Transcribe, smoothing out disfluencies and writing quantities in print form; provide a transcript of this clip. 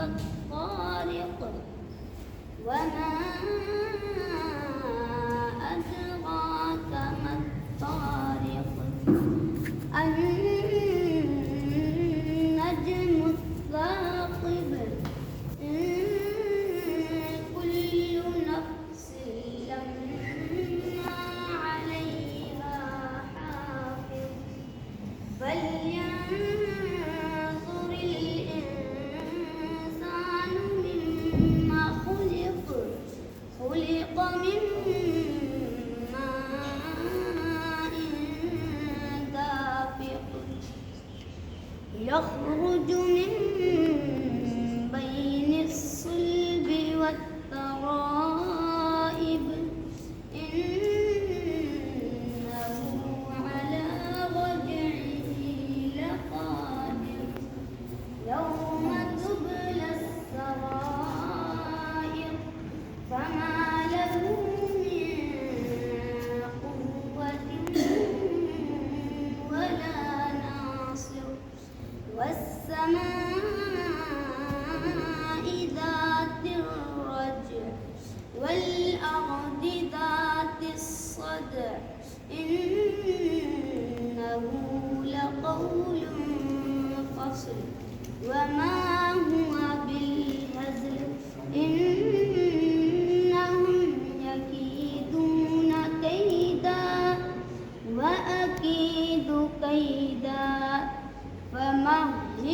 الطارق وما أدراك ما الطارق النجم الثاقب كل نفس لما عليها حافظ فلينظر الإنسان مما خلق من ماء دافق يخرج من بين الصلب والترائب إنه على رجعه لقادر يوم تبلى السرائر فما له من قوة ولا ناصر والسماء ذات الرجع والأرض ذات الصدع إنه لقول فصل وما هو بالهزل إنهم يكيدون كيدا وأكيد كيدا فمهل